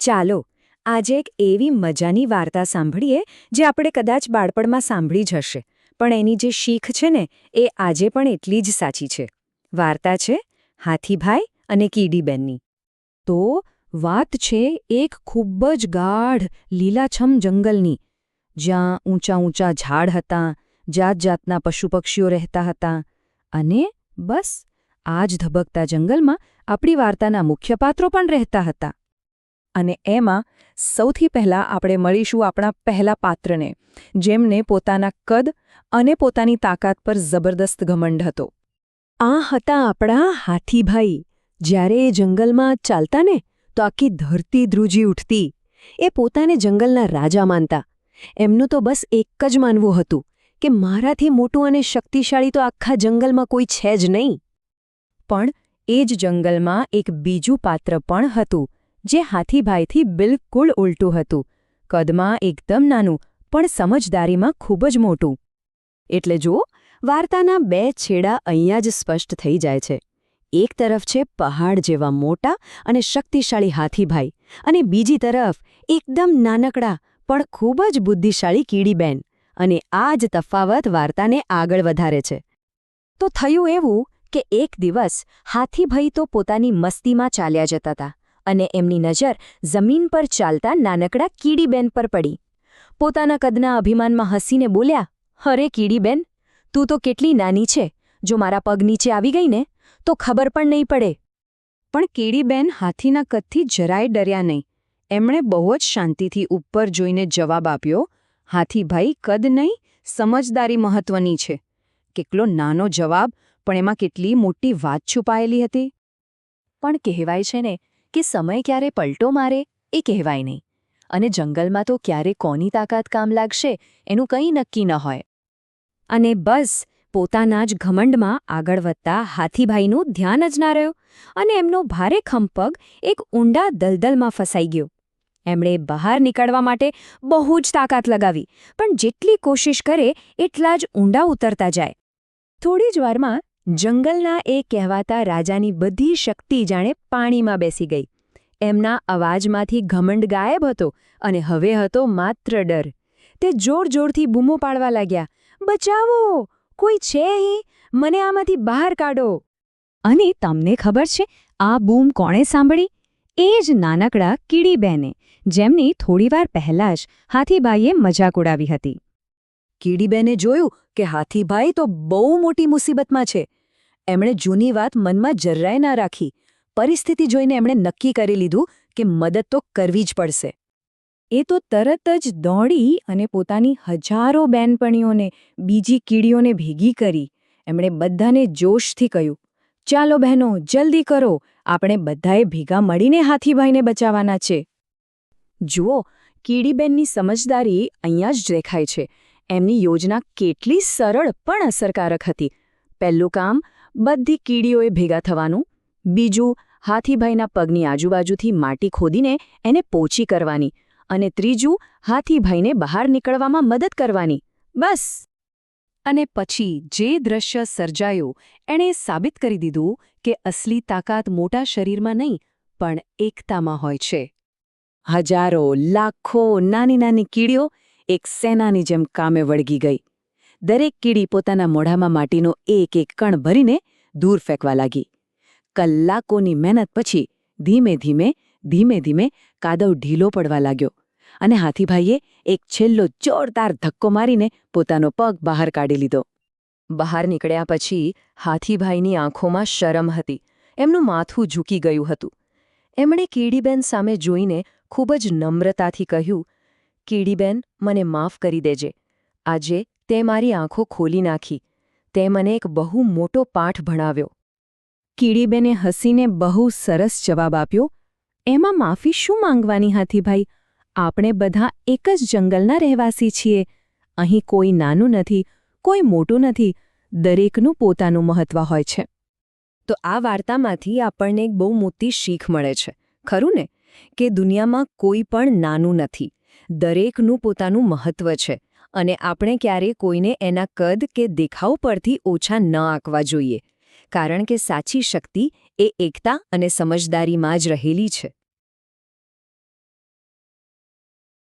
ચાલો આજે એક એવી મજાની વાર્તા સાંભળીએ જે આપણે કદાચ બાળપણમાં સાંભળી જ હશે, પણ એની જે શીખ છે ને એ આજે પણ એટલી જ સાચી છે. વાર્તા છે હાથીભાઈ અને કીડીબેનની. તો વાત છે એક ખૂબ જ ગાઢ લીલાછમ જંગલની, જ્યાં ઊંચા ઊંચા ઝાડ હતા, જાત જાતના પશુપક્ષીઓ રહેતા હતા, અને બસ આ જ ધબકતા જંગલમાં આપણી વાર્તાના મુખ્ય પાત્રો પણ રહેતા હતા. અને એમાં સૌથી પહેલાં આપણે મળીશું આપણા પહેલા પાત્રને, જેમને પોતાના કદ અને પોતાની તાકાત પર જબરદસ્ત ઘમંડ હતો. આ હતા આપણા હાથીભાઈ. જ્યારે એ જંગલમાં ચાલતા ને તો આખી ધરતી ધ્રુજી ઉઠતી. એ પોતાને જંગલના રાજા માનતા. એમનું તો બસ એક જ માનવું હતું કે મારાથી મોટું અને શક્તિશાળી તો આખા જંગલમાં કોઈ છે જ નહીં. પણ એ જ જંગલમાં એક બીજું પાત્ર પણ હતું, જે હાથીભાઈથી બિલકુલ ઉલટું હતું. કદમાં એકદમ નાનું, પણ સમજદારીમાં ખૂબ જ મોટું. એટલે જુઓ, વાર્તાના બે છેડા અહીંયા જ સ્પષ્ટ થઈ જાય છે. એક તરફ છે પહાડ જેવા મોટા અને શક્તિશાળી હાથીભાઈ, અને બીજી તરફ એકદમ નાનકડા પણ ખૂબ જ બુદ્ધિશાળી કીડીબેન. અને આ જ તફાવત વાર્તાને આગળ વધારે છે. તો થયું એવું કે એક દિવસ હાથીભાઈ તો પોતાની મસ્તીમાં ચાલ્યા જતા હતા, અને એમની નજર જમીન પર ચાલતા નાનકડા કીડીબેન પર પડી. પોતાના કદના અભિમાનમાં હસીને બોલ્યા, "અરે કીડીબેન, તું તો કેટલી નાની છે! જો મારા પગ નીચે આવી ગઈ ને તો ખબર પણ નહીં પડે." પણ કીડીબેન હાથીના કદથી જરાય ડર્યા નહીં. એમણે બહુ જ શાંતિથી ઉપર જોઈને જવાબ આપ્યો, "હાથીભાઈ, કદ નહીં, સમજદારી મહત્વની છે." કેટલો નાનો જવાબ, પણ એમાં કેટલી મોટી વાત છુપાયેલી હતી. પણ કહેવાય છે ને કે સમય ક્યારે પલટો મારે એ કહેવાય નહીં, અને જંગલમાં તો ક્યારે કોની તાકાત કામ લાગશે એનું કંઈ નક્કી ન હોય. અને બસ પોતાના જ ઘમંડમાં આગળ વધતા હાથીભાઈનું ધ્યાન જ ના રહ્યું, અને એમનો ભારે ખંપગ એક ઊંડા દલદલમાં ફસાઈ ગયો. એમણે બહાર નીકળવા માટે બહુ જ તાકાત લગાવી, પણ જેટલી કોશિશ કરે એટલા જ ઊંડા ઉતરતા જાય. થોડી જ વારમાં જંગલના એ કહેવાતા રાજાની બધી શક્તિ જાણે પાણીમાં બેસી ગઈ. એમના અવાજમાંથી ઘમંડ ગાયબ હતો, અને હવે હતો માત્ર ડર. તે જોર-જોરથી બૂમો પાડવા લાગ્યા, "બચાવો! કોઈ છે અહીં? મને આમાંથી બહાર કાઢો!" અને તમને ખબર છે આ બૂમ કોણે સાંભળી? એ જ નાનકડા કીડીબેને, જેમની થોડીવાર પહેલાં જ હાથીભાઈએ મજાક ઉડાવી હતી. કીડીબેને જોયું કે હાથીભાઈ તો બહુ મોટી મુસીબતમાં છે. એમણે જૂની વાત મનમાં જરાય ના રાખી. પરિસ્થિતિ જોઈને એમણે નક્કી કરી લીધું કે મદદ તો કરવી જ પડશે. એ તો તરત જ દોડી અને પોતાની હજારો બહેનપણીઓને, બીજી કીડીઓને ભેગી કરી. એમણે બધાને જોશથી કહ્યું, "ચાલો બહેનો, જલ્દી કરો, આપણે બધાએ ભેગા મળીને હાથીભાઈને બચાવવાના છે." જુઓ, કીડીબેનની સમજદારી અહીંયા જ દેખાય છે. એમની યોજના કેટલી સરળ પણ અસરકારક હતી. પહેલું કામ, બધી કીડીઓએ ભેગા થવાનું. બીજું, હાથીભાઈના પગની આજુબાજુથી માટી ખોદીને એને પોચી કરવાની. અને ત્રીજું, હાથીભાઈને બહાર નીકળવામાં મદદ કરવાની. બસ. અને પછી જે દ્રશ્ય સર્જાયું એણે સાબિત કરી દીધું કે અસલી તાકાત મોટા શરીરમાં નહીં, પણ એકતામાં હોય છે. હજારો, લાખો નાની નાની કીડીઓ એક સેનાની જેમ કામે વળગી ગઈ. દરેક કીડી પોતાના મોઢામાં માટીનો એક એક કણ ભરીને દૂર ફેંકવા લાગી. કલાકોની મહેનત પછી ધીમે ધીમે કાદવ ઢીલો પડવા લાગ્યો, અને હાથીભાઈએ એક છેલ્લો જોરદાર ધક્કો મારીને પોતાનો પગ બહાર કાઢી લીધો. બહાર નીકળ્યા પછી હાથીભાઈની આંખોમાં શરમ હતી. એમનું માથું ઝૂકી ગયું હતું. એમણે કીડીબેન સામે જોઈને ખૂબ જ નમ્રતાથી કહ્યું, "કીડીબેન, મને માફ કરી દેજે. આજે તે મારી આંખો ખોલી નાખી. તે મને એક બહુ મોટો પાઠ ભણાવ્યો." કીડીબેને હસીને બહુ સરસ જવાબ આપ્યો, "એમાં માફી શું માંગવાની હાથીભાઈ? આપણે બધા એક જ જંગલના રહેવાસી છીએ. અહીં કોઈ નાનું નથી, કોઈ મોટું નથી, દરેકનું પોતાનું મહત્વ હોય છે." તો આ વાર્તામાંથી આપણને એક બહુ મોટી શીખ મળે છે, ખરું ને? કે દુનિયામાં કોઈ પણ નાનું નથી. દરેકનું પોતાનું મહત્વ છે, અને આપણે ક્યારેય કોઈને એના કદ કે દેખાવ પરથી ઓછા ન આંકવા જોઈએ, કારણ કે સાચી શક્તિ એ એકતા અને સમજદારીમાં જ રહેલી છે.